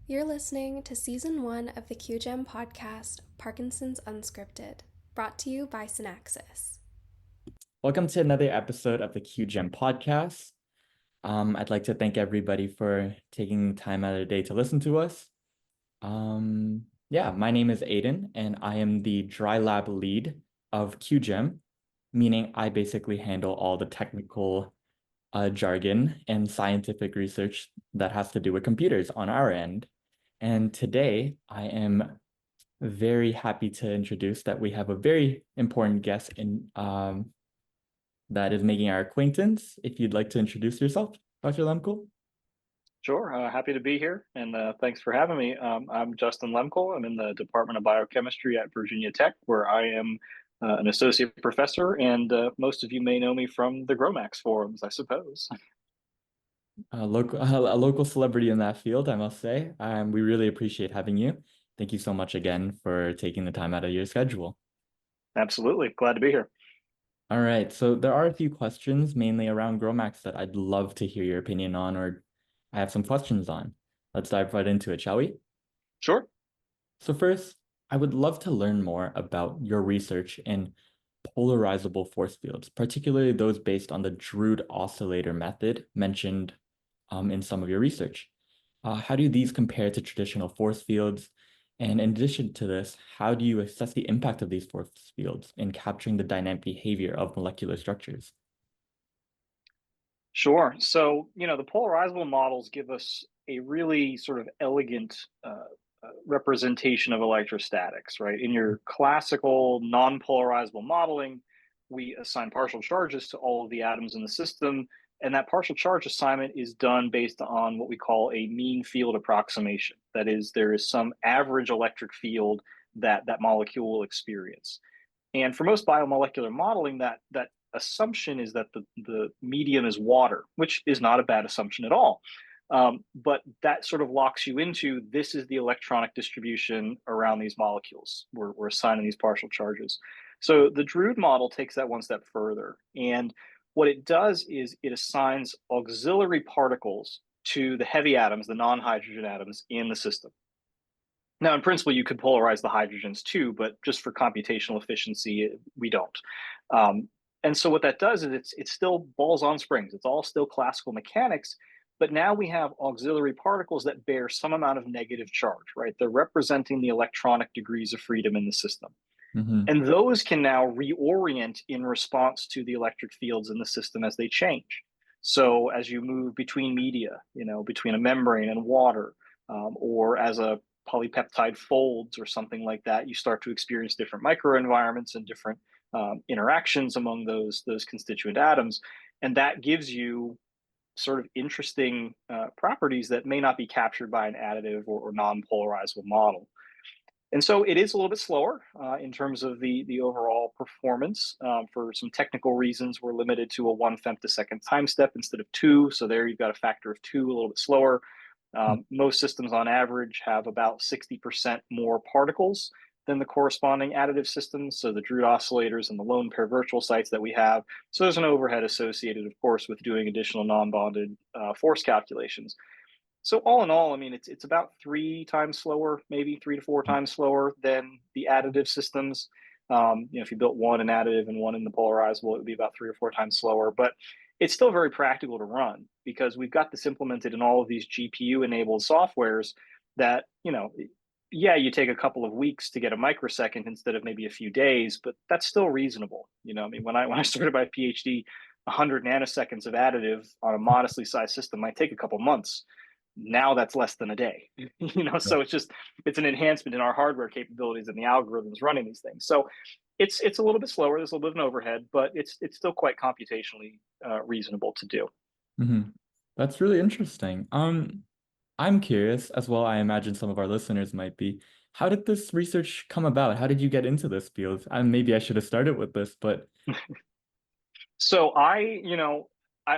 You're listening to Season 1 of the QGEM podcast, Parkinson's Unscripted, brought to you by Synaxis. Welcome to another episode of the QGEM podcast. I'd like to thank everybody for taking time out of the day to listen to us. My name is Aden, and I am the dry lab lead of QGEM, meaning I basically handle all the technical jargon and scientific research that has to do with computers on our end. And today I am very happy to introduce that we have a very important guest that is making our acquaintance. If you'd like to introduce yourself, Dr. Lemkul. Sure. Happy to be here, and thanks for having me. I'm Justin Lemkul. I'm in the Department of Biochemistry at Virginia Tech, where I am an associate professor, and most of you may know me from the GROMACS forums, I suppose. A local celebrity in that field, I must say. We really appreciate having you. Thank you so much again for taking the time out of your schedule. Absolutely. Glad to be here. All right, so there are a few questions mainly around GROMACS that I'd love to hear your opinion on, or I have some questions on. Let's dive right into it, shall we? Sure. So first, I would love to learn more about your research in polarizable force fields, particularly those based on the Drude oscillator method mentioned in some of your research. How do these compare to traditional force fields? And in addition to this, how do you assess the impact of these force fields in capturing the dynamic behavior of molecular structures? Sure. So, the polarizable models give us a really sort of elegant representation of electrostatics, right? In your classical non-polarizable modeling, we assign partial charges to all of the atoms in the system, and that partial charge assignment is done based on what we call a mean field approximation. That is, there is some average electric field that that molecule will experience. And for most biomolecular modeling, that assumption is that the medium is water, which is not a bad assumption at all. But that sort of locks you into this is the electronic distribution around these molecules. We're assigning these partial charges. So the Drude model takes that one step further. And what it does is it assigns auxiliary particles to the heavy atoms, the non hydrogen atoms in the system. Now, in principle, you could polarize the hydrogens too, but just for computational efficiency, we don't. And so what that does is it's still balls on springs. It's all still classical mechanics, but now we have auxiliary particles that bear some amount of negative charge, right? They're representing the electronic degrees of freedom in the system. Mm-hmm. And those can now reorient in response to the electric fields in the system as they change. So as you move between media, between a membrane and water, or as a polypeptide folds or something like that, you start to experience different microenvironments and different interactions among those constituent atoms, and that gives you sort of interesting properties that may not be captured by an additive or non-polarizable model. And so it is a little bit slower in terms of the overall performance. For some technical reasons, we're limited to a 1 femtosecond time step instead of two. So there you've got a factor of two, a little bit slower. Most systems on average have about 60% more particles than the corresponding additive systems. So the Drude oscillators and the lone pair virtual sites that we have. So there's an overhead associated, of course, with doing additional non-bonded force calculations. So all in all, I mean, it's about 3 times slower, maybe 3 to 4 times slower than the additive systems. If you built one in additive and one in the polarizable, it would be about 3 or 4 times slower. But it's still very practical to run because we've got this implemented in all of these GPU-enabled softwares that, yeah, you take a couple of weeks to get a microsecond instead of maybe a few days, but that's still reasonable. I mean, when I started my PhD, 100 nanoseconds of additive on a modestly sized system might take a couple months. Now that's less than a day. So it's an enhancement in our hardware capabilities and the algorithms running these things. So it's a little bit slower. There's a little bit of an overhead, but it's still quite computationally reasonable to do. Mm-hmm. That's really interesting. I'm curious as well. I imagine some of our listeners might be. How did this research come about? How did you get into this field? Maybe I should have started with this, but So I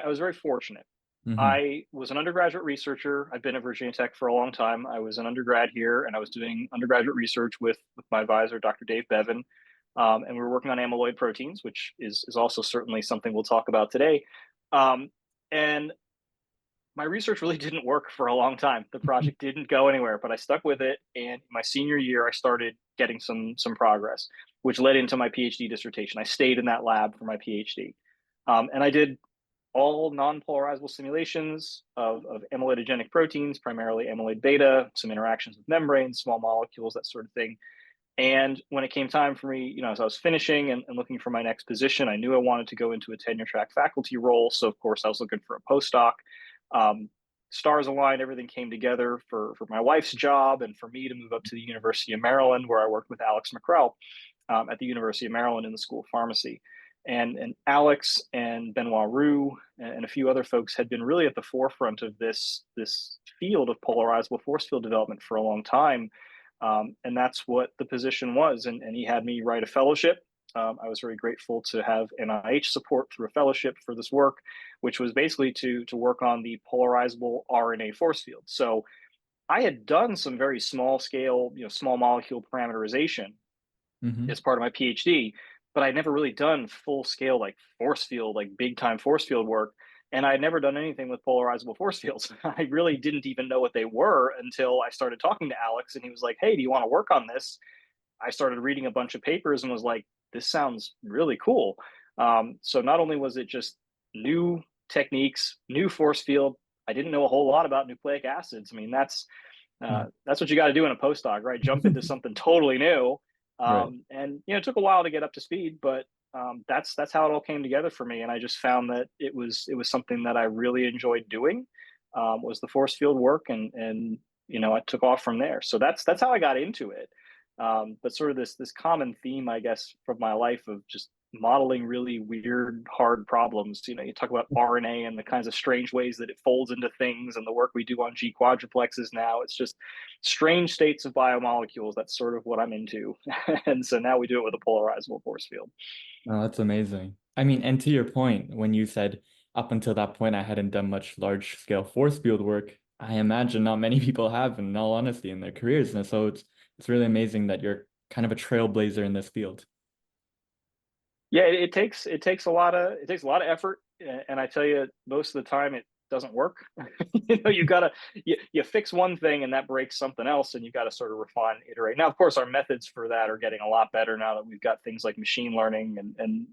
was very fortunate. mm-hmm. I was an undergraduate researcher. I've been at Virginia Tech for a long time. I was an undergrad here, and I was doing undergraduate research with my advisor, Dr. Dave Bevan, and we were working on amyloid proteins, which is also certainly something we'll talk about today. And my research really didn't work for a long time. The project didn't go anywhere, but I stuck with it. And my senior year, I started getting some progress, which led into my PhD dissertation. I stayed in that lab for my PhD, and I did all non-polarizable simulations of amyloidogenic proteins, primarily amyloid beta, some interactions with membranes, small molecules, that sort of thing. And when it came time for me, as I was finishing and looking for my next position, I knew I wanted to go into a tenure track faculty role. So of course I was looking for a postdoc. Um, Stars aligned, everything came together for my wife's job and for me to move up to the University of Maryland, where I worked with Alex McCrell at the University of Maryland in the School of Pharmacy. And Alex and Benoit Roux and a few other folks had been really at the forefront of this field of polarizable force field development for a long time. And that's what the position was. And he had me write a fellowship. I was very grateful to have NIH support through a fellowship for this work, which was basically to work on the polarizable RNA force field. So I had done some very small scale, small molecule parameterization as part of my PhD, but I'd never really done full scale like force field, like big time force field work. And I'd never done anything with polarizable force fields. I really didn't even know what they were until I started talking to Alex, and he was like, "Hey, do you want to work on this?" I started reading a bunch of papers and was like, "This sounds really cool." So not only was it just new techniques, new force field, I didn't know a whole lot about nucleic acids. I mean, that's what you got to do in a postdoc, right? Jump into something totally new. Right. And it took a while to get up to speed, but that's how it all came together for me. And I just found that it was something that I really enjoyed doing, was the force field work, and I took off from there. So that's how I got into it. But sort of this common theme, I guess, from my life of just modeling really weird, hard problems. You talk about RNA and the kinds of strange ways that it folds into things, and the work we do on G quadruplexes now. It's just strange states of biomolecules. That's sort of what I'm into. And so now we do it with a polarizable force field. Oh, that's amazing. I mean, and to your point, when you said up until that point I hadn't done much large scale force field work, I imagine not many people have, in all honesty, in their careers. And so it's really amazing that you're kind of a trailblazer in this field. Yeah, it takes a lot of effort, and I tell you, most of the time it doesn't work. You fix one thing and that breaks something else, and you got to sort of refine, and iterate. Now, of course, our methods for that are getting a lot better now that we've got things like machine learning and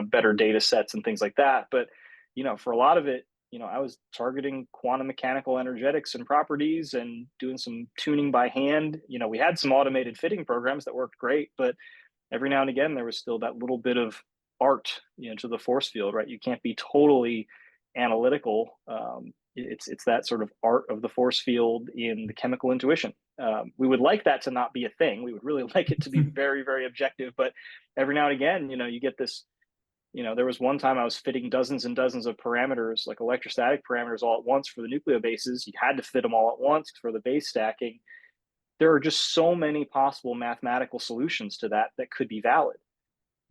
better data sets and things like that. But for a lot of it, I was targeting quantum mechanical energetics and properties and doing some tuning by hand. We had some automated fitting programs that worked great, but every now and again there was still that little bit of art to the force field, right? You can't be totally analytical. It's that sort of art of the force field in the chemical intuition. We would like that to not be a thing. We would really like it to be very, very objective, but every now and again you get this. There was one time I was fitting dozens and dozens of parameters, like electrostatic parameters, all at once for the nucleobases. You had to fit them all at once for the base stacking. There are just so many possible mathematical solutions to that could be valid.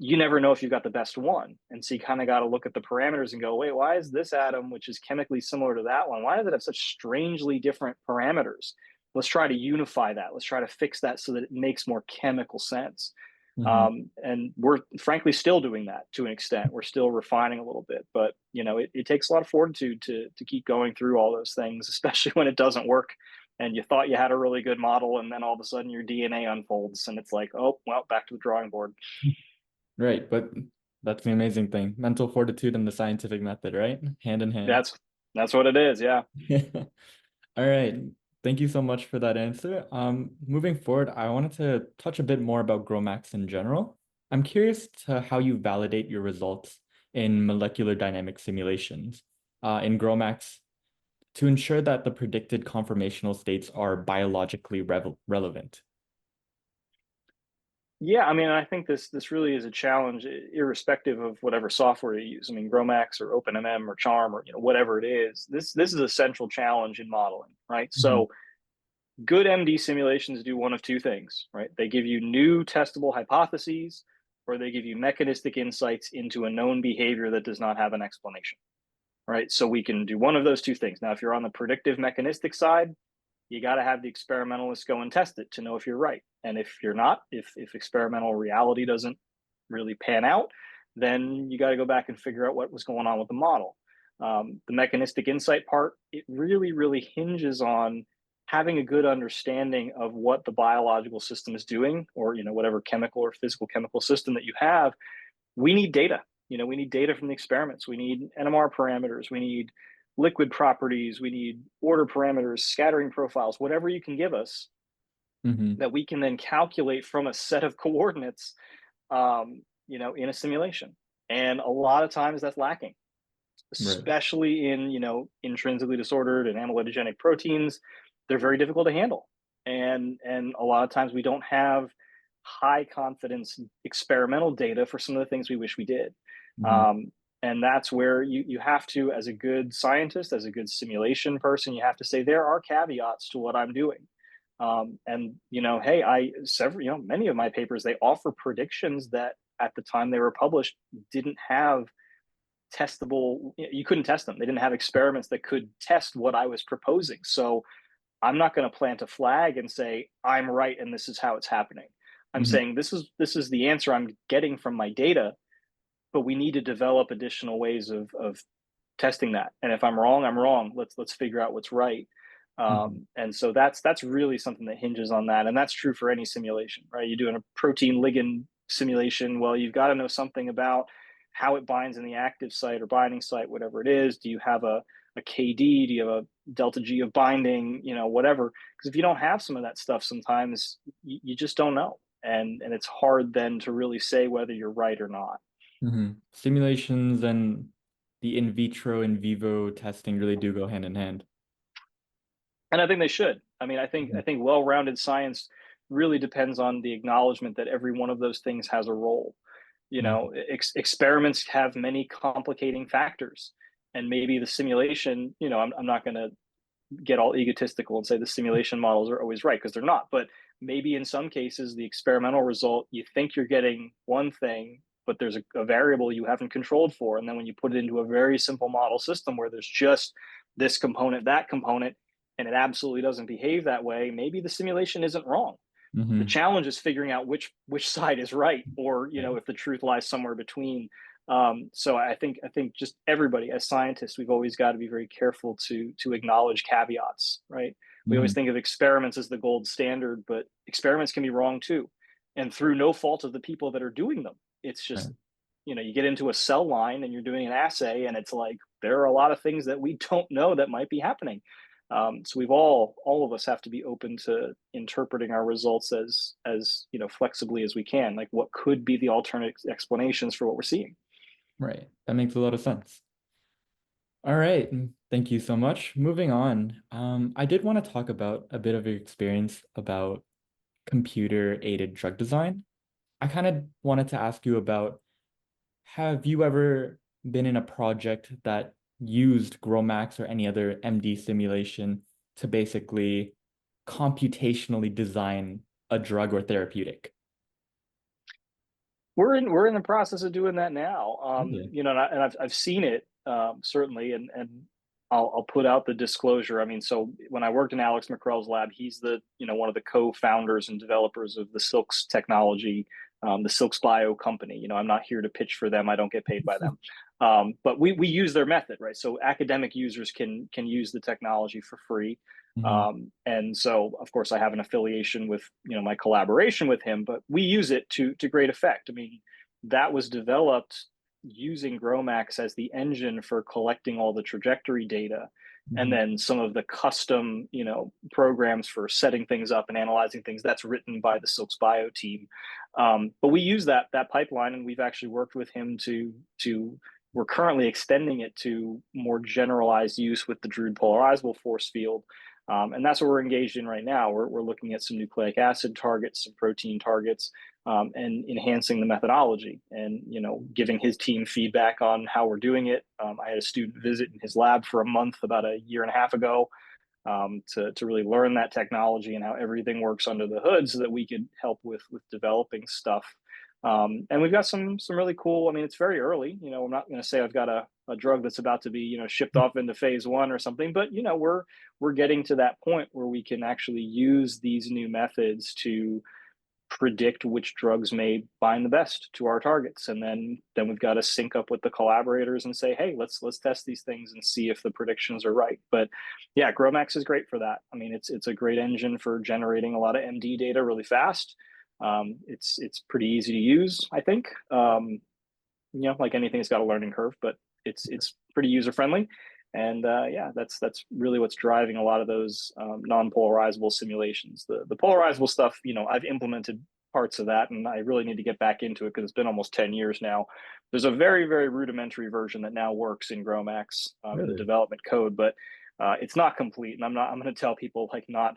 You never know if you've got the best one. And so you kind of got to look at the parameters and go, wait, why is this atom, which is chemically similar to that one, why does it have such strangely different parameters? Let's try to unify that. Let's try to fix that so that it makes more chemical sense. And we're frankly still doing that to an extent. We're still refining a little bit, but it takes a lot of fortitude to keep going through all those things, especially when it doesn't work and you thought you had a really good model, and then all of a sudden your DNA unfolds and it's like, oh, well, back to the drawing board. Right, but that's the amazing thing. Mental fortitude and the scientific method, right? Hand in hand. That's what it is. Yeah. All right. Thank you so much for that answer. Moving forward, I wanted to touch a bit more about GROMACS in general. I'm curious to how you validate your results in molecular dynamic simulations. In GROMACS, to ensure that the predicted conformational states are biologically relevant. Yeah, I mean, I think this really is a challenge, irrespective of whatever software you use. I mean, GROMACS or OpenMM or Charm or whatever it is. This is a central challenge in modeling, right? So good MD simulations do one of two things, right? They give you new testable hypotheses, or they give you mechanistic insights into a known behavior that does not have an explanation, right? So we can do one of those two things. Now, if you're on the predictive mechanistic side, you got to have the experimentalists go and test it to know if you're right. And if you're not, if experimental reality doesn't really pan out, then you got to go back and figure out what was going on with the model. The mechanistic insight part, it really, really hinges on having a good understanding of what the biological system is doing, or whatever chemical or physical chemical system that you have. We need data. We need data from the experiments. We need NMR parameters. We need liquid properties. We need order parameters, scattering profiles, whatever you can give us Mm-hmm. that we can then calculate from a set of coordinates, in a simulation. And a lot of times that's lacking, Right. especially in intrinsically disordered and amyloidogenic proteins. They're very difficult to handle, and a lot of times we don't have high confidence experimental data for some of the things we wish we did. Mm-hmm. um, and that's where you have to, as a good scientist, as a good simulation person, you have to say there are caveats to what I'm doing. And hey, many of my papers, they offer predictions that at the time they were published didn't have testable, you couldn't test them. They didn't have experiments that could test what I was proposing. So I'm not going to plant a flag and say I'm right and this is how it's happening. I'm Mm-hmm. saying this is the answer I'm getting from my data, but we need to develop additional ways of testing that. And if I'm wrong, I'm wrong. Let's figure out what's right. Mm-hmm. And so that's really something that hinges on that, and that's true for any simulation, right? You're doing a protein ligand simulation. Well, you've got to know something about how it binds in the active site or binding site, whatever it is. Do you have a KD? Do you have a delta G of binding? Whatever. Because if you don't have some of that stuff, sometimes you just don't know, and it's hard then to really say whether you're right or not. Mm-hmm. Simulations and the in vitro, in vivo testing really do go hand in hand. And I think they should. I mean, I think Mm-hmm. I think well-rounded science really depends on the acknowledgement that every one of those things has a role. Experiments have many complicating factors, and maybe the simulation. I'm not going to get all egotistical and say the simulation models are always right, because they're not. But maybe in some cases, the experimental result, you think you're getting one thing, but there's a variable you haven't controlled for. And then when you put it into a very simple model system where there's just this component, that component, and it absolutely doesn't behave that way, maybe the simulation isn't wrong. The Mm-hmm. challenge is figuring out which side is right, or Right. if the truth lies somewhere between. So I think just everybody, as scientists, we've always got to be very careful to acknowledge caveats, right? We Mm-hmm. always think of experiments as the gold standard, but experiments can be wrong too, and through no fault of the people that are doing them. It's Right. just, you get into a cell line and you're doing an assay, and it's like there are a lot of things that we don't know that might be happening. So we've all of us have to be open to interpreting our results as flexibly as we can. Like, what could be the alternate explanations for what we're seeing? Right. That makes a lot of sense. All right. Thank you so much. Moving on. I did want to talk about a bit of your experience about computer-aided drug design. I kind of wanted to ask you about, have you ever been in a project that used GROMACS or any other MD simulation to basically computationally design a drug or therapeutic? We're in the process of doing that now. Okay. And I've seen it, certainly, and I'll put out the disclosure. I mean, so when I worked in Alex McCrell's lab, he's the one of the co-founders and developers of the Silks technology, the Silks Bio company. I'm not here to pitch for them. I don't get paid by them. But we use their method, right? So academic users can use the technology for free. Hmm. And so, of course, I have an affiliation with my collaboration with him, but we use it to great effect. I mean, that was developed using GROMACS as the engine for collecting all the trajectory data, and Hmm. then some of the custom programs for setting things up and analyzing things, that's written by the Silks Bio team. But we use that pipeline, and we've actually worked with him to we're currently extending it to more generalized use with the Drude polarizable force field. And that's what we're engaged in right now. We're looking at some nucleic acid targets, some protein targets, and enhancing the methodology, and giving his team feedback on how we're doing it. I had a student visit in his lab for a month about a year and a half ago, to really learn that technology and how everything works under the hood, so that we could help with developing stuff. And we've got some really cool. I mean, it's very early. I'm not going to say I've got a drug that's about to be shipped off into phase one or something, but we're getting to that point where we can actually use these new methods to predict which drugs may bind the best to our targets, and then we've got to sync up with the collaborators and say, hey, let's test these things and see if the predictions are right. But yeah, GROMACS is great for that. I mean, it's a great engine for generating a lot of MD data really fast. It's pretty easy to use, I think. Like anything, it's got a learning curve, but it's pretty user friendly. And yeah, that's really what's driving a lot of those non-polarizable simulations. The polarizable stuff, I've implemented parts of that, and I really need to get back into it because it's been almost 10 years now. There's a very, very rudimentary version that now works in GROMACS in the development code, but it's not complete. And I'm going to tell people like not.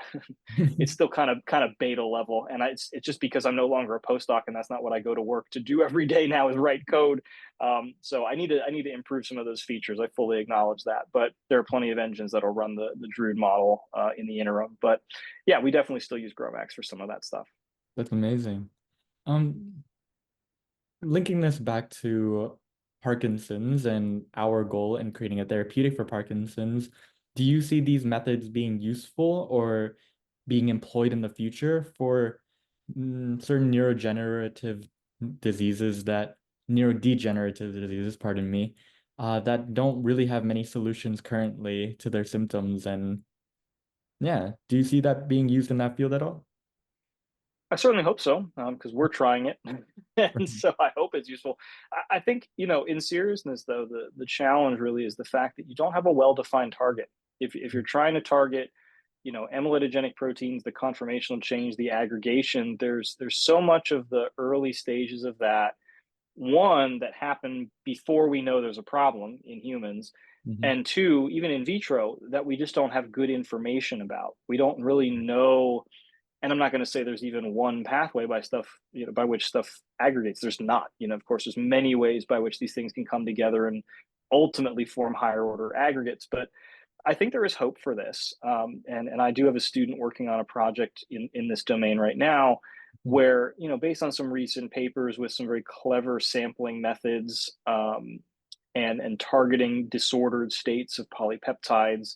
It's still kind of beta level, and it's just because I'm no longer a postdoc, and that's not what I go to work to do every day now is write code. So I need to improve some of those features. I fully acknowledge that, but there are plenty of engines that'll run the Druid model in the interim. But yeah, we definitely still use GROMACS for some of that stuff. That's amazing. Linking this back to Parkinson's and our goal in creating a therapeutic for Parkinson's, do you see these methods being useful or being employed in the future for certain neurodegenerative diseases, pardon me, that don't really have many solutions currently to their symptoms? And yeah, do you see that being used in that field at all? I certainly hope so, because we're trying it, and so I hope it's useful. I think, in seriousness, though, the challenge really is the fact that you don't have a well-defined target. If you're trying to target, amyloidogenic proteins, the conformational change, the aggregation, there's so much of the early stages of that, one, that happen before we know there's a problem in humans, and two, even in vitro, that we just don't have good information about. We don't really know. And I'm not going to say there's even one pathway by which stuff aggregates. There's not. Of course, there's many ways by which these things can come together and ultimately form higher order aggregates. But I think there is hope for this. And I do have a student working on a project in this domain right now where, based on some recent papers with some very clever sampling methods and targeting disordered states of polypeptides,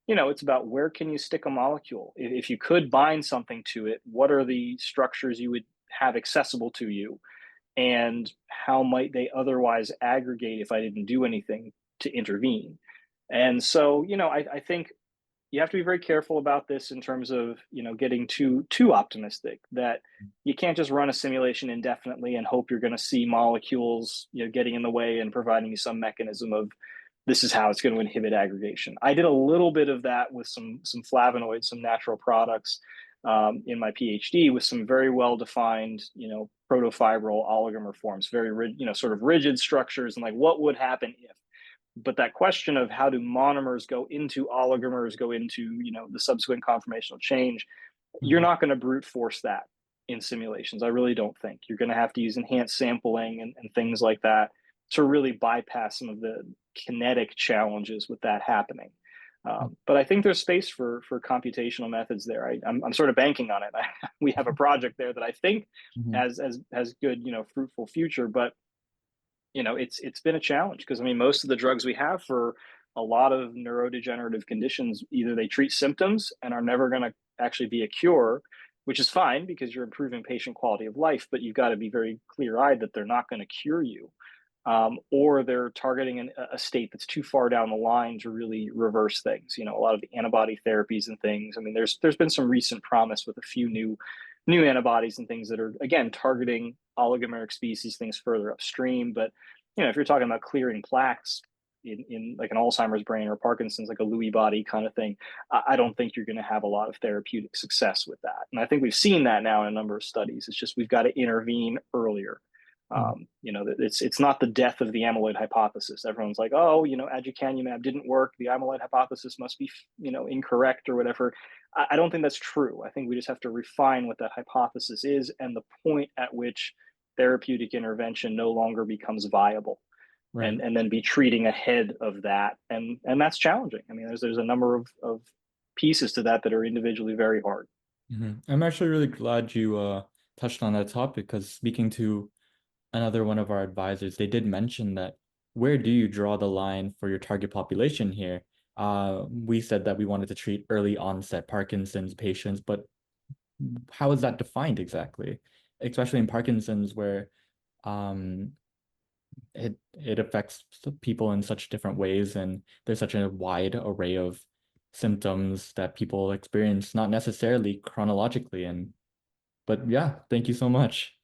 it's about where can you stick a molecule? If you could bind something to it, what are the structures you would have accessible to you? And how might they otherwise aggregate if I didn't do anything to intervene? And so, I think you have to be very careful about this in terms of, getting too optimistic, that you can't just run a simulation indefinitely and hope you're going to see molecules, getting in the way and providing you some mechanism of this is how it's going to inhibit aggregation. I did a little bit of that with some flavonoids, some natural products in my PhD with some very well-defined, protofibril oligomer forms, very, sort of rigid structures, and like what would happen if. But that question of how do monomers go into oligomers, go into, the subsequent conformational change, you're not going to brute force that in simulations. I really don't think. You're going to have to use enhanced sampling and things like that to really bypass some of the kinetic challenges with that happening. But I think there's space for computational methods there. I'm sort of banking on it. We have a project there that I think has good, fruitful future. But it's been a challenge because most of the drugs we have for a lot of neurodegenerative conditions, either they treat symptoms and are never going to actually be a cure, which is fine because you're improving patient quality of life, but you've got to be very clear-eyed that they're not going to cure you. Or they're targeting a state that's too far down the line to really reverse things. A lot of the antibody therapies and things. There's been some recent promise with a few new antibodies and things that are, again, targeting oligomeric species, things further upstream. But if you're talking about clearing plaques in like an Alzheimer's brain or Parkinson's, like a Lewy body kind of thing, I don't think you're going to have a lot of therapeutic success with that. And I think we've seen that now in a number of studies. It's just we've got to intervene earlier. It's not the death of the amyloid hypothesis. Everyone's like, oh, aducanumab didn't work. The amyloid hypothesis must be, incorrect or whatever. I don't think that's true. I think we just have to refine what that hypothesis is and the point at which therapeutic intervention no longer becomes viable. Right. And then be treating ahead of that. And that's challenging. There's a number of pieces to that are individually very hard. I'm actually really glad you touched on that topic because speaking to another one of our advisors, they did mention that where do you draw the line for your target population here? We said that we wanted to treat early onset Parkinson's patients, but how is that defined exactly? especially in Parkinson's, where um, it affects people in such different ways, and there's such a wide array of symptoms that people experience, not necessarily chronologically. But yeah, thank you so much.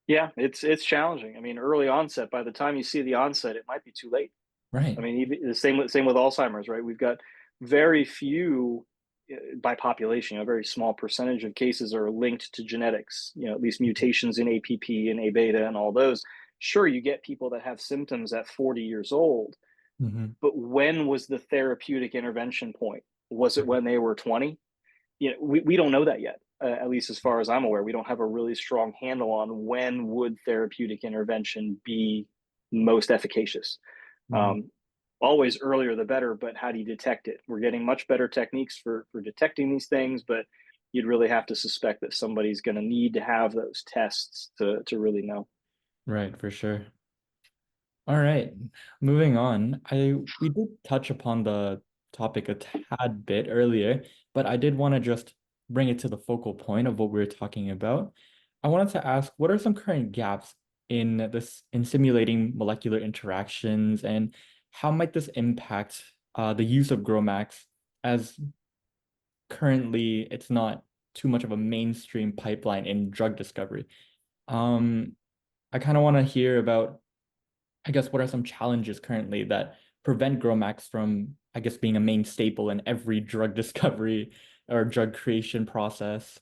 Yeah, it's challenging. I mean, early onset, by the time you see the onset, it might be too late. I Right. mean, even the same with Alzheimer's, right? We've got very few by population, a very small percentage of cases are linked to genetics, at least mutations in APP and A beta and all those. Sure, you get people that have symptoms at 40 years old, Hmm. but when was the therapeutic intervention point? Was it Right. when they were 20? We don't know that yet. At least as far as I'm aware, we don't have a really strong handle on when would therapeutic intervention be most efficacious. Hmm. Um, Always earlier the better, but how do you detect it? We're getting much better techniques for detecting these things, but you'd really have to suspect that somebody's going to need to have those tests to really know. Right, for sure. All right, moving on. We did touch upon the topic a tad bit earlier, but I did want to just bring it to the focal point of what we were talking about. I wanted to ask, what are some current gaps in simulating molecular interactions, and how might this impact the use of GROMACS, as currently it's not too much of a mainstream pipeline in drug discovery? Um, I kind of want to hear about, I guess, what are some challenges currently that prevent GROMACS from, I guess, being a main staple in every drug discovery or drug creation process?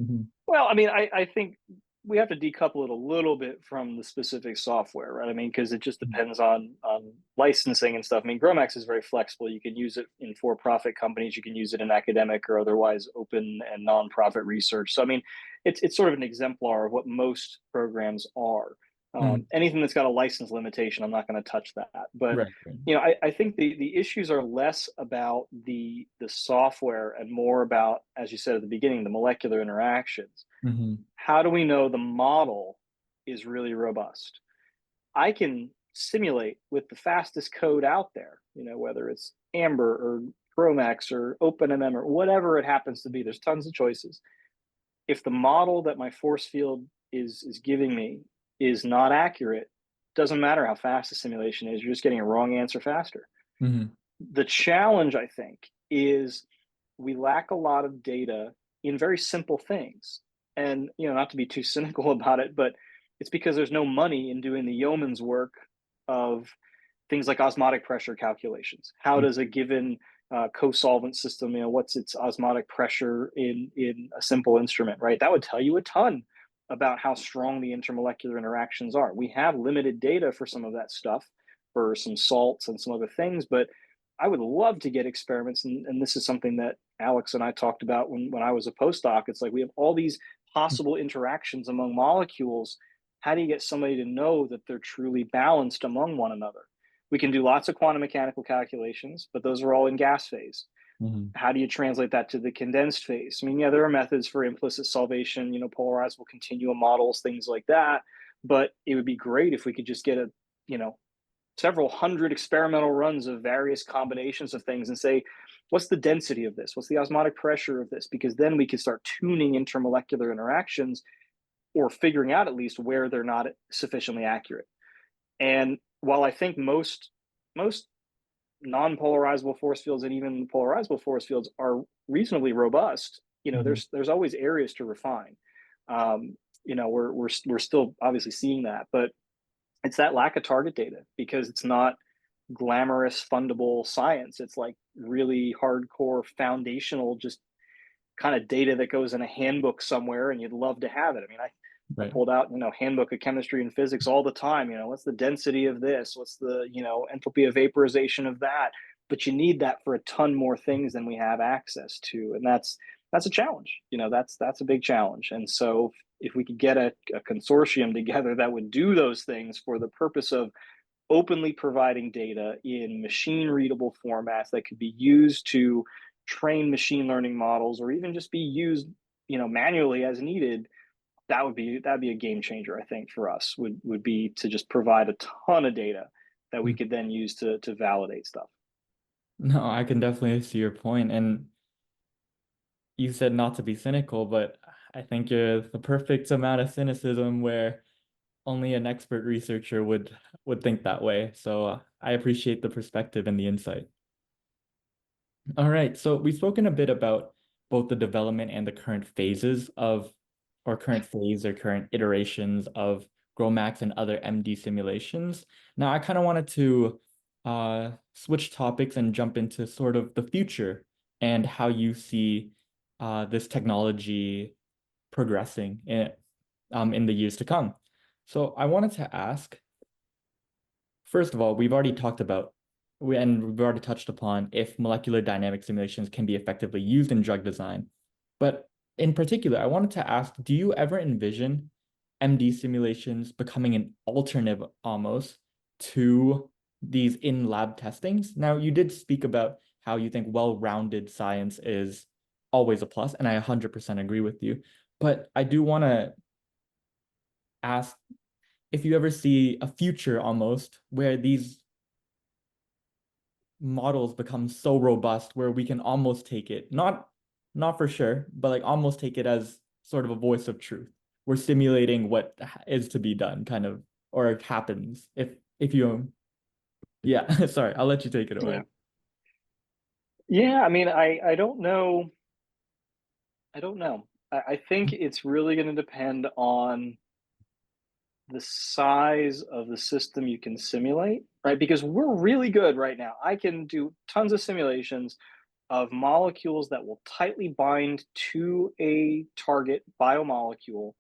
Mhm. Well, I mean, I think we have to decouple it a little bit from the specific software, right? I mean, because it just depends on licensing and stuff. I mean, GROMACS is very flexible. You can use it in for-profit companies. You can use it in academic or otherwise open and nonprofit research. So, I mean, it's sort of an exemplar of what most programs are. Mhm. Anything that's got a license limitation, I'm not going to touch that. But Right, right. I think the issues are less about the software and more about, as you said at the beginning, the molecular interactions. Hmm. How do we know the model is really robust? I can simulate with the fastest code out there, whether it's Amber or Chromax or OpenMM or whatever it happens to be. There's tons of choices. If the model that my force field is giving me is not accurate, doesn't matter how fast the simulation is, you're just getting a wrong answer faster. Hmm. The challenge, I think, is we lack a lot of data in very simple things. And, not to be too cynical about it, but it's because there's no money in doing the yeoman's work of things like osmotic pressure calculations. How does a given co-solvent system, what's its osmotic pressure in a simple instrument, right? That would tell you a ton about how strong the intermolecular interactions are. We have limited data for some of that stuff, for some salts and some other things, but I would love to get experiments, and this is something that Alex and I talked about when I was a postdoc. It's like we have all these possible interactions among molecules. How do you get somebody to know that they're truly balanced among one another? We can do lots of quantum mechanical calculations, but those are all in gas phase. Hmm. How do you translate that to the condensed phase? I mean, yeah, there are methods for implicit solvation, polarizable continuum models, things like that. But it would be great if we could just get you know, several hundred experimental runs of various combinations of things and say, what's the density of this? What's the osmotic pressure of this? Because then we can start tuning intermolecular interactions or figuring out at least where they're not sufficiently accurate. And while I think most non-polarizable force fields and even polarizable force fields are reasonably robust, Hmm. there's always areas to refine. We're still obviously seeing that, but it's that lack of target data because it's not glamorous fundable science. It's like really hardcore foundational, just kind of data that goes in a handbook somewhere and you'd love to have it. I mean, I Right. pulled out, handbook of chemistry and physics all the time. What's the density of this? What's the, enthalpy of vaporization of that? But you need that for a ton more things than we have access to. And that's a challenge. That's a big challenge. And so if we could get a consortium together that would do those things for the purpose of openly providing data in machine readable formats that could be used to train machine learning models or even just be used manually as needed, that'd be a game changer. I think for us would be to just provide a ton of data that we could then use to validate stuff. No, I can definitely see your point. And you said not to be cynical, but I think you're the perfect amount of cynicism where only an expert researcher would think that way. So I appreciate the perspective and the insight. All right, so we've spoken a bit about both the development and the current phases of, or current phase or current iterations of GROMACS and other MD simulations. Now, I kind of wanted to switch topics and jump into sort of the future and how you see this technology progressing in the years to come. So I wanted to ask, first of all, we've already talked about, and we've already touched upon if molecular dynamic simulations can be effectively used in drug design. But in particular, I wanted to ask, do you ever envision MD simulations becoming an alternative almost to these in-lab testings? Now, you did speak about how you think well-rounded science is always a plus, and I 100% agree with you. But I do want to ask if you ever see a future almost where these models become so robust where we can almost take it, not for sure, but like almost take it as sort of a voice of truth. We're simulating what is to be done, kind of, or it happens. If you, yeah, sorry, I'll let you take it away. Yeah, I mean, I don't know. I don't know. I think it's really going to depend on the size of the system you can simulate, right? Because we're really good right now. I can do tons of simulations of molecules that will tightly bind to a target biomolecule.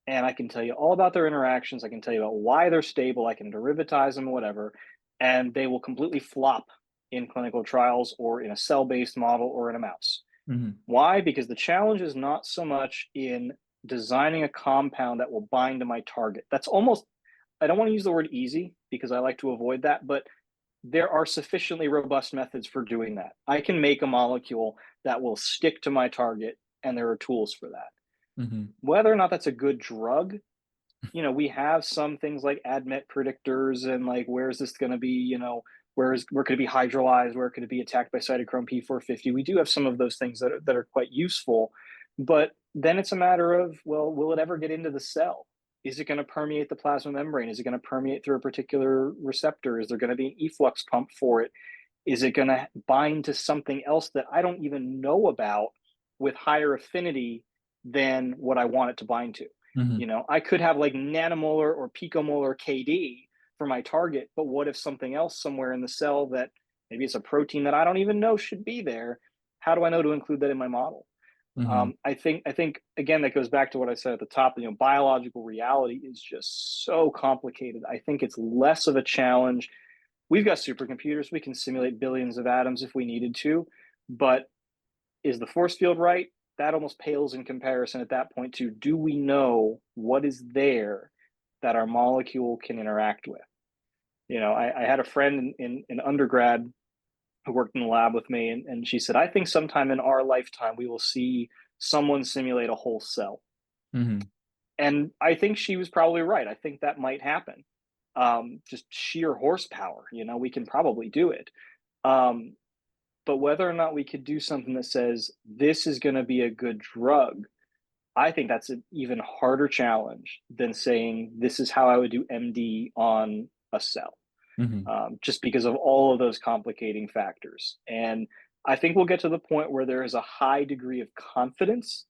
And I can tell you all about their interactions. I can tell you about why they're stable. I can derivatize them, whatever. And they will completely flop in clinical trials or in a cell based model or in a mouse. Mm-hmm. Why? Because the challenge is not so much in designing a compound that will bind to my target. That's almost, I don't want to use the word easy because I like to avoid that, but there are sufficiently robust methods for doing that. I can make a molecule that will stick to my target, and there are tools for that. Mm-hmm. Whether or not that's a good drug, we have some things like ADMET predictors and like where is this going to be, where could it be hydrolyzed, where could it be attacked by cytochrome P450. We do have some of those things that are quite useful, but then it's a matter of, well, will it ever get into the cell? Is it going to permeate the plasma membrane? Is it going to permeate through a particular receptor? Is there going to be an efflux pump for it? Is it going to bind to something else that I don't even know about with higher affinity than what I want it to bind to? Mm-hmm. I could have like nanomolar or picomolar KD for my target, but what if something else somewhere in the cell that maybe it's a protein that I don't even know should be there? How do I know to include that in my model? Mm-hmm. I think again that goes back to what I said at the top. Biological reality is just so complicated. I think it's less of a challenge. We've got supercomputers. We can simulate billions of atoms if we needed to, but is the force field right? That almost pales in comparison at that point to, do we know what is there that our molecule can interact with? I had a friend in undergrad who worked in the lab with me, and she said, I think sometime in our lifetime we will see someone simulate a whole cell. Mm-hmm. And I think she was probably right. I think that might happen. Just sheer horsepower, we can probably do it. But whether or not we could do something that says this is going to be a good drug, I think that's an even harder challenge than saying this is how I would do MD on a cell, Mm-hmm. just because of all of those complicating factors. And I think we'll get to the point where there is a high degree of confidence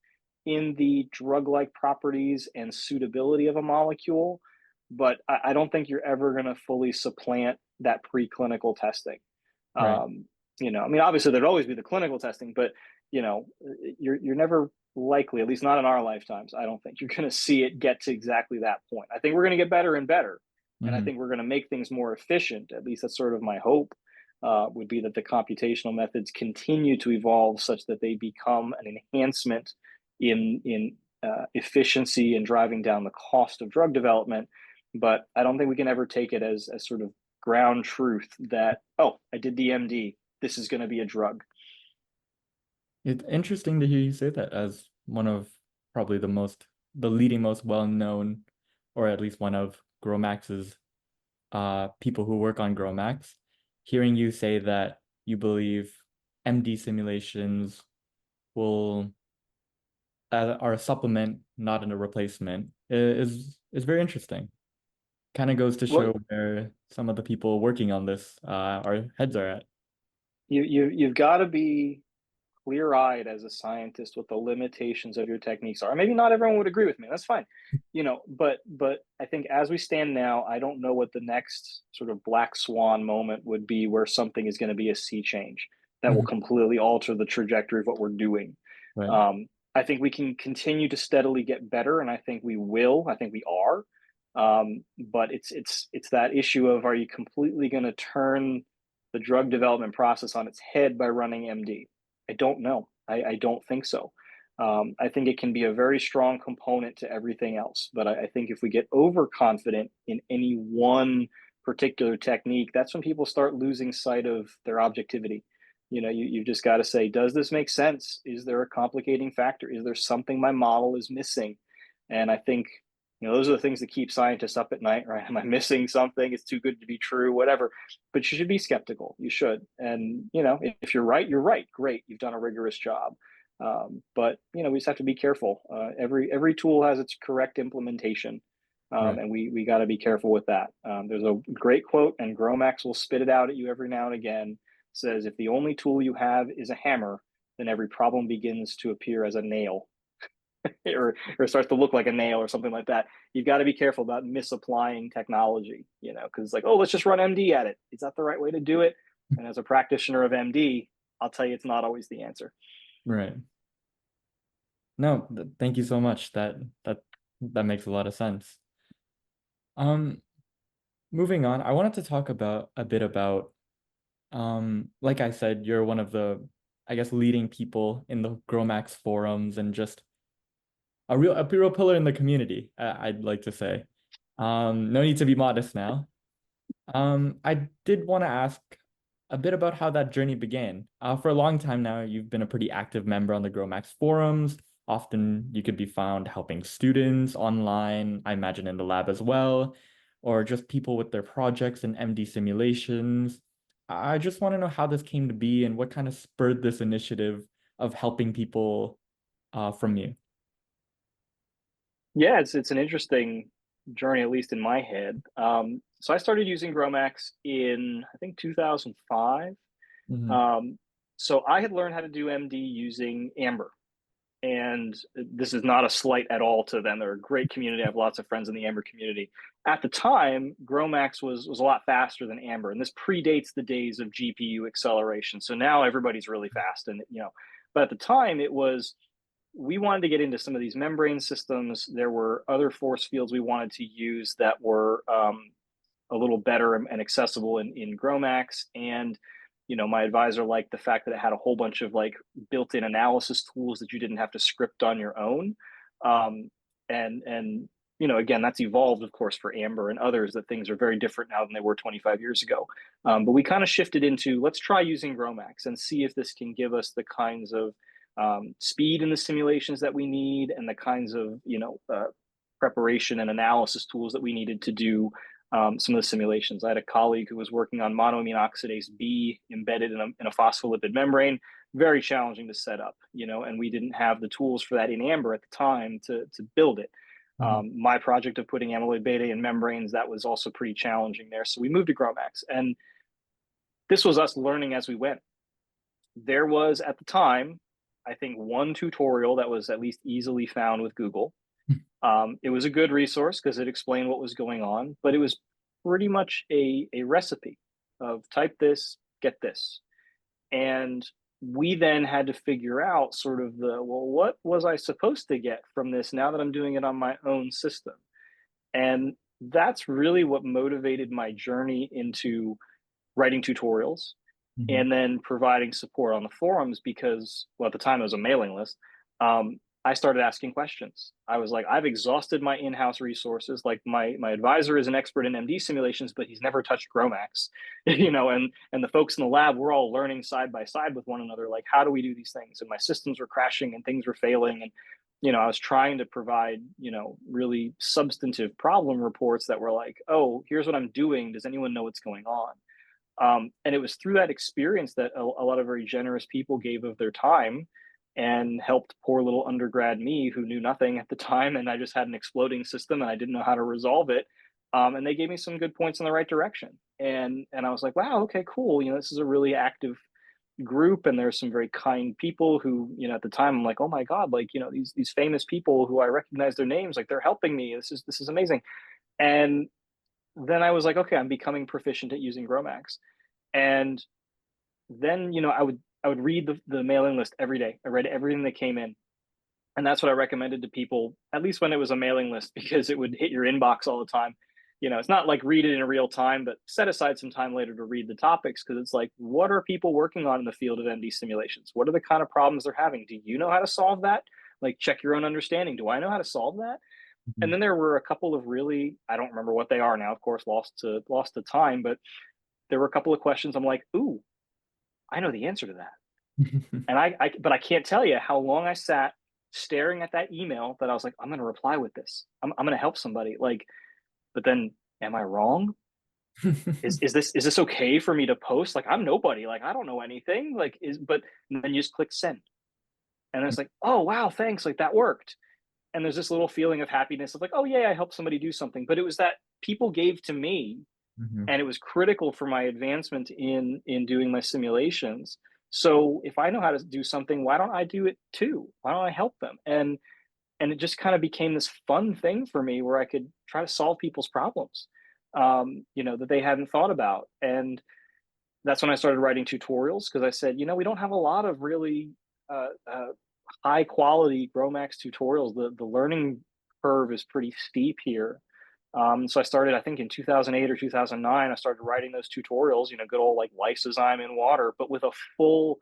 in the drug-like properties and suitability of a molecule, but I don't think you're ever going to fully supplant that preclinical testing. Right. I mean, obviously there'd always be the clinical testing, but you're never likely, at least not in our lifetimes, I don't think you're going to see it get to exactly that point. I think we're going to get better and better, and I Mm-hmm. think we're going to make things more efficient. At least that's sort of my hope. Would be that the computational methods continue to evolve such that they become an enhancement in efficiency and driving down the cost of drug development. But I don't think we can ever take it as sort of ground truth that, oh, I did the MD, this is going to be a drug. It's interesting to hear you say that as one of probably the leading most well-known, or at least one of GROMACS's people who work on GROMACS. Hearing you say that you believe MD simulations will are a supplement, not in a replacement, is very interesting. Kind of goes to Well, show where some of the people working on this our heads are at. you've got to be clear-eyed as a scientist what the limitations of your techniques are. Maybe not everyone would agree with me. That's fine. But I think as we stand now, I don't know what the next sort of black swan moment would be where something is going to be a sea change that will Mhm. completely alter the trajectory of what we're doing. Right. I think we can continue to steadily get better, and I think we will. I think we are. But it's that issue of, are you completely going to turn the drug development process on its head by running MD? I don't know. I don't think so. I think it can be a very strong component to everything else. But I think if we get overconfident in any one particular technique, that's when people start losing sight of their objectivity. You've just got to say, does this make sense? Is there a complicating factor? Is there something my model is missing? And I think, those are the things that keep scientists up at night, right? Am I missing something? It's too good to be true, whatever. But you should be skeptical. You should. And, if you're right, you're right. Great. You've done a rigorous job. But, we just have to be careful. Every tool has its correct implementation. Right. And we got to be careful with that. There's a great quote, and Gromax will spit it out at you every now and again. Says, if the only tool you have is a hammer, then every problem begins to appear as a nail. or starts to look like a nail or something like that. You've got to be careful about misapplying technology, because it's like, oh, let's just run MD at it. Is that the right way to do it? And as a practitioner of MD, I'll tell you, it's not always the answer. Right. No, thank you so much. That makes a lot of sense. Moving on, I wanted to talk about a bit about like I said, you're one of the, I guess, leading people in the Gromax forums and just a real pillar in the community, I'd like to say. No need to be modest now. I did want to ask a bit about how that journey began. For a long time now, you've been a pretty active member on the Gromax forums. Often you could be found helping students online, I imagine in the lab as well, or just people with their projects and MD simulations. I just want to know how this came to be and what kind of spurred this initiative of helping people from you. Yeah, it's an interesting journey, at least in my head. So I started using Gromax in, I think, 2005. Mhm. Um, so I had learned how to do MD using Amber. And this is not a slight at all to them. They're a great community. I have lots of friends in the Amber community. At the time, Gromax was a lot faster than Amber, and this predates the days of GPU acceleration. So now everybody's really fast, but at the time we wanted to get into some of these membrane systems. There were other force fields we wanted to use that were a little better and accessible in Gromax. And my advisor liked the fact that it had a whole bunch of like built-in analysis tools that you didn't have to script on your own. And again, that's evolved, of course, for Amber and others, that things are very different now than they were 25 years ago. But we kind of shifted into, let's try using Gromax and see if this can give us the kinds of speed in the simulations that we need, and the kinds of preparation and analysis tools that we needed to do some of the simulations. I had a colleague who was working on monoamine oxidase B embedded in a phospholipid membrane. Very challenging to set up, and we didn't have the tools for that in Amber at the time to build it. Mhm. My project of putting amyloid beta in membranes, that was also pretty challenging there. So we moved to Gromax, and this was us learning as we went. There was, at the time, I think, one tutorial that was at least easily found with Google. It was a good resource because it explained what was going on, but it was pretty much a recipe of type this, get this. And we then had to figure out sort of what was I supposed to get from this now that I'm doing it on my own system? And that's really what motivated my journey into writing tutorials Mhm. and then providing support on the forums, because, well, at the time it was a mailing list. I started asking questions. I was like, I've exhausted my in-house resources. Like my advisor is an expert in MD simulations, but he's never touched Gromax, and the folks in the lab, we're all learning side by side with one another. Like, how do we do these things? And my systems were crashing and things were failing. And, I was trying to provide, really substantive problem reports that were like, oh, here's what I'm doing. Does anyone know what's going on? And it was through that experience that a lot of very generous people gave of their time and helped poor little undergrad me who knew nothing at the time, and I just had an exploding system and I didn't know how to resolve it. And they gave me some good points in the right direction. And I was like, wow, okay, cool. This is a really active group, and there's some very kind people who, at the time I'm like, oh my God, like, these famous people who I recognize their names, like they're helping me. This is amazing. And then I was like, okay, I'm becoming proficient at using Gromax. And then, I would read the mailing list every day. I read everything that came in. And that's what I recommended to people, at least when it was a mailing list, because it would hit your inbox all the time. It's not like read it in real time, but set aside some time later to read the topics, because it's like, what are people working on in the field of MD simulations? What are the kind of problems they're having? Do you know how to solve that? Like, check your own understanding. Do I know how to solve that? And Mhm. then there were a couple of really, I don't remember what they are now, of course, lost to time, but there were a couple of questions I'm like, ooh, I know the answer to that. And but I can't tell you how long I sat staring at that email that I was like, I'm going to reply with this. I'm going to help somebody. Like, but then, am I wrong? Is this okay for me to post? Like, I'm nobody. Like, I don't know anything. Like, but and then you just click send, and it's like, oh wow, thanks. Like that worked. And there's this little feeling of happiness of like, oh yeah, I helped somebody do something. But it was that people gave to me, Mhm. and it was critical for my advancement in doing my simulations. So if I know how to do something, why don't I do it too? Why don't I help them? And it just kind of became this fun thing for me where I could try to solve people's problems, that they hadn't thought about. And that's when I started writing tutorials, because I said, we don't have a lot of really uh, uh, high quality Gromax tutorials. The learning curve is pretty steep here. So I started, I think in 2008 or 2009, I started writing those tutorials, good old like lysozyme in water, but with a full,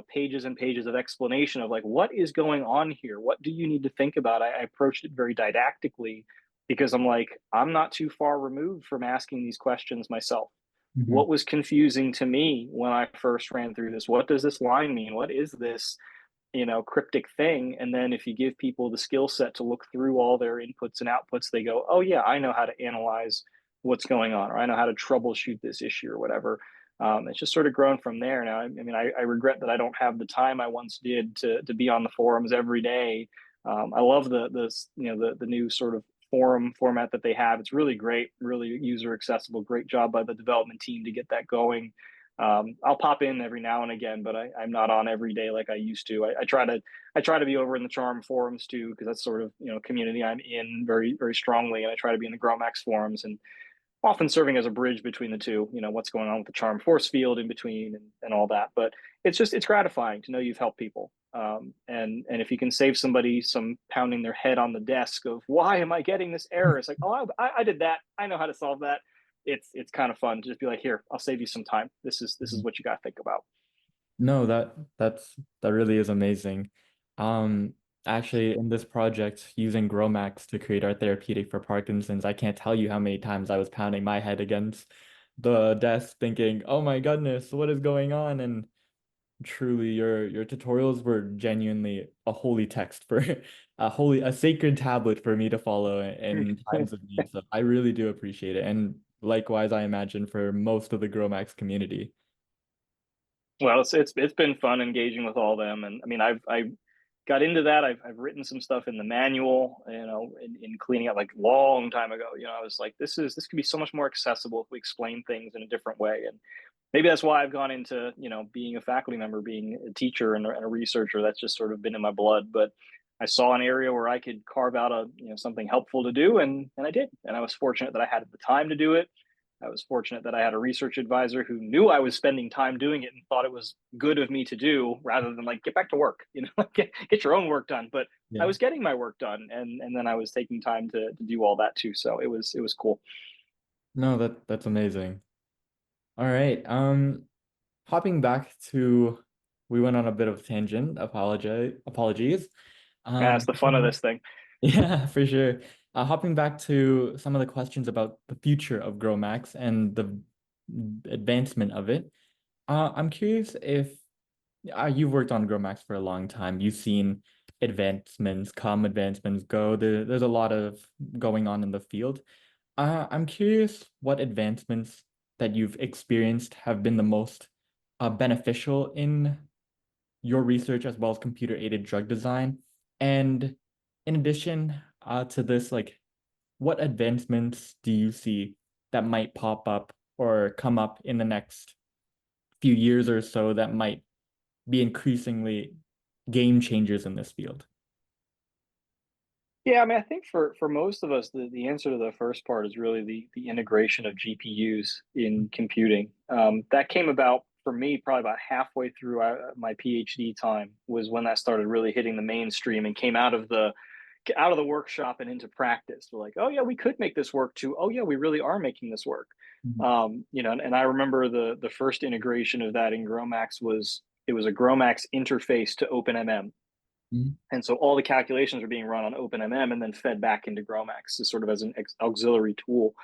pages and pages of explanation of like, what is going on here? What do you need to think about? I approached it very didactically, because I'm like, I'm not too far removed from asking these questions myself. Mhm. What was confusing to me when I first ran through this? What does this line mean? What is this, cryptic thing? And then if you give people the skill set to look through all their inputs and outputs, they go, oh yeah, I know how to analyze what's going on, or I know how to troubleshoot this issue or whatever. It's just sort of grown from there. Now, I mean, I regret that I don't have the time I once did to be on the forums every day. I love the new sort of forum format that they have. It's really great, really user accessible. Great job by the development team to get that going. I'll pop in every now and again, but I'm not on every day like I used to. I try to be over in the Charm forums too, because that's sort of community I'm in very very strongly, and I try to be in the Gromax forums, and often serving as a bridge between the two. What's going on with the Charm force field in between, and all that. But it's gratifying to know you've helped people. And if you can save somebody some pounding their head on the desk of why am I getting this error, it's like, oh, I did that. I know how to solve that. It's kind of fun to just be like, here, I'll save you some time. This is what you got to think about. No, that really is amazing. Um, Actually, in this project, using Gromax to create our therapeutic for Parkinson's, I can't tell you how many times I was pounding my head against the desk, thinking, "Oh my goodness, what is going on?" And truly, your tutorials were genuinely a holy text for a sacred tablet for me to follow in times of need. So I really do appreciate it, and likewise, I imagine for most of the Gromax community. Well, it's been fun engaging with all them, and I mean, I got into that. I've written some stuff in the manual, in cleaning up like long time ago. I was like, this could be so much more accessible if we explain things in a different way. And maybe that's why I've gone into being a faculty member, being a teacher and a researcher. That's just sort of been in my blood. But I saw an area where I could carve out something helpful to do, and I did. And I was fortunate that I had the time to do it. I was fortunate that I had a research advisor who knew I was spending time doing it and thought it was good of me to do, rather than like get back to work, get your own work done. But I Yeah. was getting my work done, and then I was taking time to do all that too. So it was cool. No, that's amazing. All right. Hopping back to, we went on a bit of tangent. Apologies. Yeah, it's the fun of this thing. Yeah, for sure. Hopping back to some of the questions about the future of GrowMax and the advancement of it. I'm curious if you've worked on GrowMax for a long time. You've seen advancements come, advancements go. There's a lot of going on in the field. I'm curious what advancements that you've experienced have been the most beneficial in your research as well as computer-aided drug design. And in addition to this, like, what advancements do you see that might pop up or come up in the next few years or so that might be increasingly game changers in this field? Yeah, I mean, I think for most of us, the answer to the first part is really the integration of GPUs in computing. That came about for me probably about halfway through my PhD time was when that started really hitting the mainstream and came out of the workshop and into practice. We're like, oh yeah, we could make this work too. Oh yeah, we really are making this work. Mhm. And I remember the first integration of that in GROMACS it was a GROMACS interface to OpenMM. Mhm. And so all the calculations are being run on OpenMM and then fed back into GROMACS as sort of as an auxiliary tool.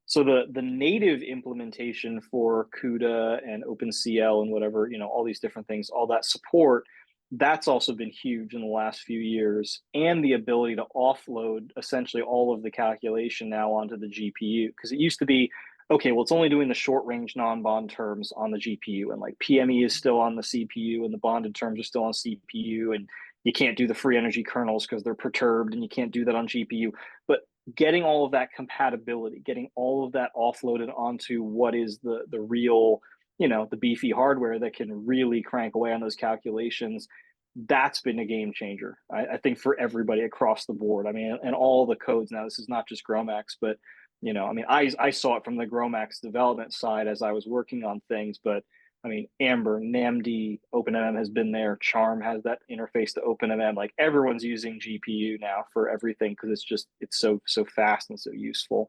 So the native implementation for CUDA and OpenCL and whatever, all these different things, all that support, that's also been huge in the last few years. And the ability to offload essentially all of the calculation now onto the GPU. Because it used to be, okay, well, it's only doing the short range non-bond terms on the GPU. And like PME is still on the CPU and the bonded terms are still on CPU. And you can't do the free energy kernels because they're perturbed and you can't do that on GPU. But getting all of that compatibility, getting all of that offloaded onto what is the real, the beefy hardware that can really crank away on those calculations, that's been a game changer. I think for everybody across the board. I mean, and all the codes now. This is not just GROMACS, but I mean, I saw it from the GROMACS development side as I was working on things, but I mean, Amber, NAMD, OpenMM has been there. Charm has that interface to OpenMM. Like everyone's using GPU now for everything because it's so fast and so useful.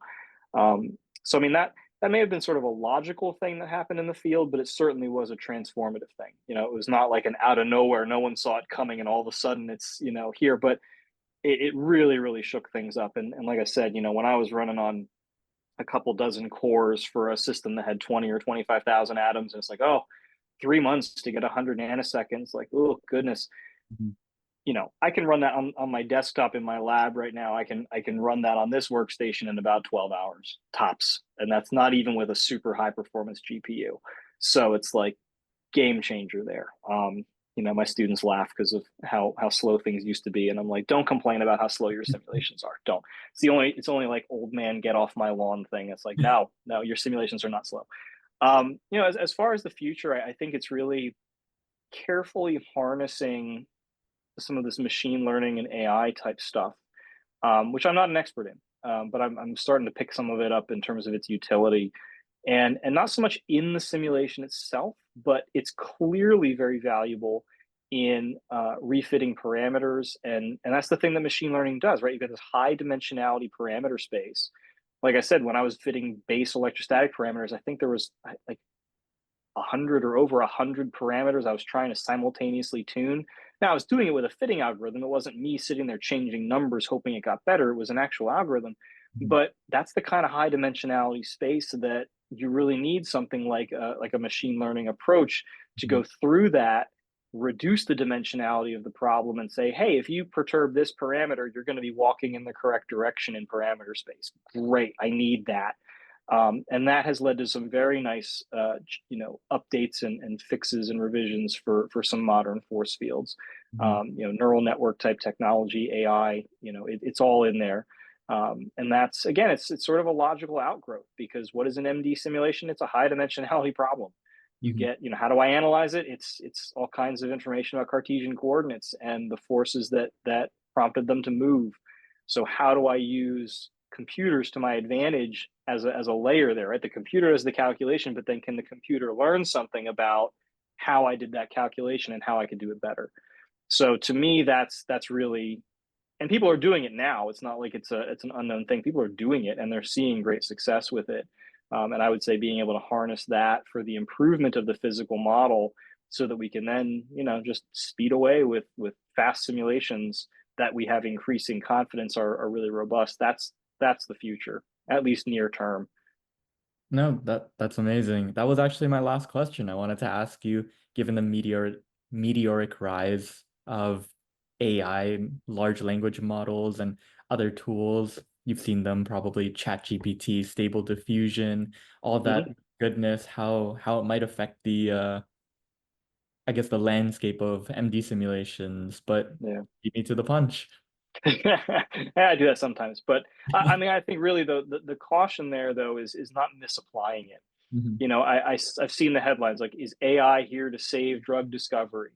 So I mean that may have been sort of a logical thing that happened in the field, but it certainly was a transformative thing. It was not like an out of nowhere, no one saw it coming, and all of a sudden it's here. But it really shook things up. And like I said, when I was running on a couple dozen cores for a system that had 20 or 25,000 atoms, and it's like, oh, 3 months to get 100 nanoseconds. Like, oh goodness. Mhm. I can run that on my desktop in my lab right now. I can run that on this workstation in about 12 hours tops. And that's not even with a super high performance GPU. So it's like game changer there. My students laugh because of how slow things used to be. And I'm like, don't complain about how slow your simulations are. Don't. It's only like old man get off my lawn thing. It's like, no, your simulations are not slow. As far as the future, I think it's really carefully harnessing some of this machine learning and AI type stuff, which I'm not an expert in, but I'm starting to pick some of it up in terms of its utility, and not so much in the simulation itself, but it's clearly very valuable in refitting parameters, and that's the thing that machine learning does, right? You've got this high dimensionality parameter space. Like I said, when I was fitting base electrostatic parameters, I think there was like 100 or over 100 parameters I was trying to simultaneously tune. Now I was doing it with a fitting algorithm. It wasn't me sitting there changing numbers hoping it got better. It was an actual algorithm. Mhm. But that's the kind of high dimensionality space that you really need something like a machine learning approach to Mhm. go through that, reduce the dimensionality of the problem, and say, hey, if you perturb this parameter, you're going to be walking in the correct direction in parameter space. Great, I need that. And that has led to some very nice, updates and fixes and revisions for some modern force fields. Mhm. Neural network type technology, AI, it's all in there. And that's again, it's sort of a logical outgrowth because what is an MD simulation? It's a high dimensionality problem. You Mhm. get, how do I analyze it? It's all kinds of information about Cartesian coordinates and the forces that prompted them to move. So how do I use computers to my advantage as a layer there, right? The computer does the calculation, but then can the computer learn something about how I did that calculation and how I could do it better? So to me, that's really, and people are doing it now. It's not like it's an unknown thing. People are doing it and they're seeing great success with it. And I would say being able to harness that for the improvement of the physical model so that we can then, just speed away with fast simulations that we have increasing confidence are really robust. That's the future, at least near term. No, that's amazing. That was actually my last question. I wanted to ask you, given the meteoric rise of AI, large language models, and other tools, you've seen them probably ChatGPT, Stable Diffusion, all that Mhm. goodness, how it might affect I guess, the landscape of MD simulations, but Yeah. beat me to the punch. I do that sometimes, but I mean, I think really the caution there though is not misapplying it. Mhm. You know, I've seen the headlines like, "Is AI here to save drug discovery?"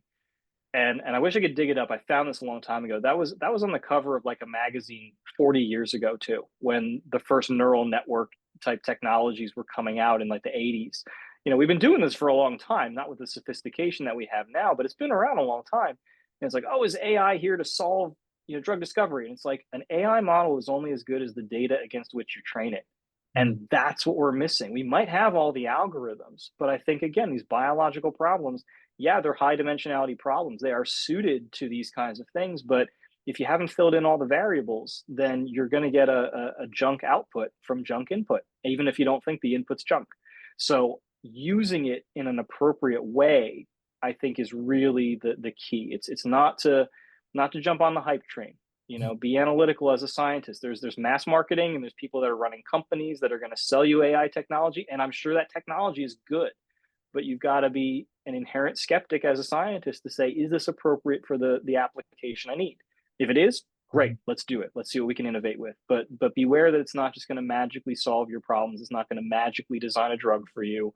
And I wish I could dig it up. I found this a long time ago. That was on the cover of like a magazine 40 years ago too, when the first neural network type technologies were coming out in like the 80s. You know, we've been doing this for a long time, not with the sophistication that we have now, but it's been around a long time. And it's like, oh, is AI here to solve, drug discovery? And it's like an AI model is only as good as the data against which you train it. Mhm. And that's what we're missing. We might have all the algorithms, but I think again, these biological problems, yeah, they're high dimensionality problems. They are suited to these kinds of things, but if you haven't filled in all the variables, then you're going to get a junk output from junk input, even if you don't think the input's junk. So using it in an appropriate way, I think, is really the key. It's not to jump on the hype train. You know, be analytical as a scientist. There's mass marketing and there's people that are running companies that are going to sell you AI technology, and I'm sure that technology is good, but you've got to be an inherent skeptic as a scientist to say, is this appropriate for the application I need? If it is, great, Mhm. let's do it. Let's see what we can innovate with. But beware that it's not just going to magically solve your problems. It's not going to magically design a drug for you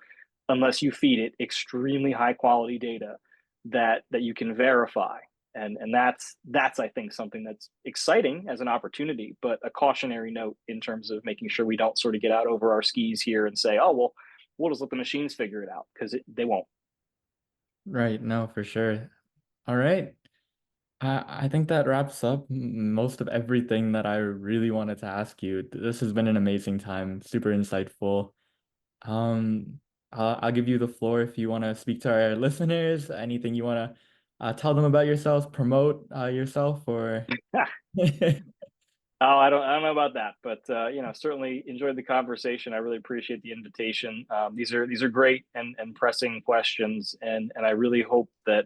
unless you feed it extremely high quality data that you can verify. And that's I think something that's exciting as an opportunity, but a cautionary note in terms of making sure we don't sort of get out over our skis here and say, oh well, we'll just let the machines figure it out, because they won't. Right, no, for sure. All right. I think that wraps up most of everything that I really wanted to ask you. This has been an amazing time, super insightful. Um, I'll give you the floor if you want to speak to our listeners, anything you want to tell them about yourself, promote yourself, or Oh, I don't know about that, but certainly enjoyed the conversation. I really appreciate the invitation. These are great and pressing questions, and I really hope that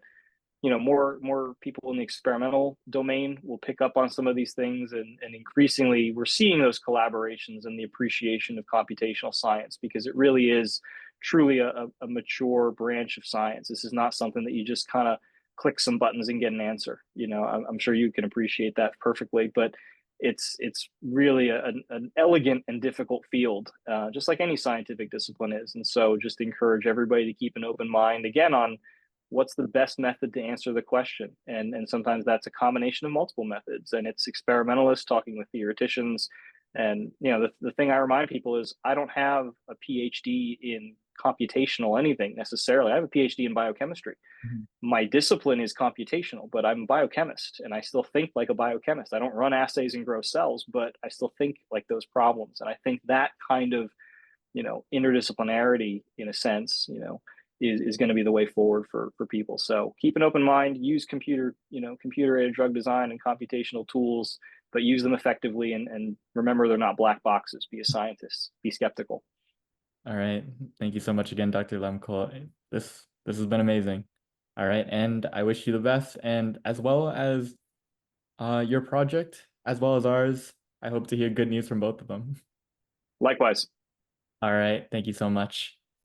more people in the experimental domain will pick up on some of these things, and increasingly we're seeing those collaborations and the appreciation of computational science, because it really is truly a mature branch of science. This is not something that you just kind of click some buttons and get an answer. I'm sure you can appreciate that perfectly, but it's really an elegant and difficult field, just like any scientific discipline is. And so just encourage everybody to keep an open mind again on what's the best method to answer the question. And sometimes that's a combination of multiple methods, and it's experimentalists talking with theoreticians. And the thing I remind people is, I don't have a PhD in computational anything necessarily. I have a PhD in biochemistry. Mhm. My discipline is computational, but I'm a biochemist and I still think like a biochemist. I don't run assays and grow cells, but I still think like those problems. And I think that kind of interdisciplinarity, in a sense, is going to be the way forward for people. So keep an open mind, use computer aided drug design and computational tools, but use them effectively, and remember, they're not black boxes. Be a scientist, be skeptical. All right. Thank you so much again, Dr. Lemkul. This has been amazing. All right, and I wish you the best, and as well as your project, as well as ours. I hope to hear good news from both of them. Likewise. All right. Thank you so much.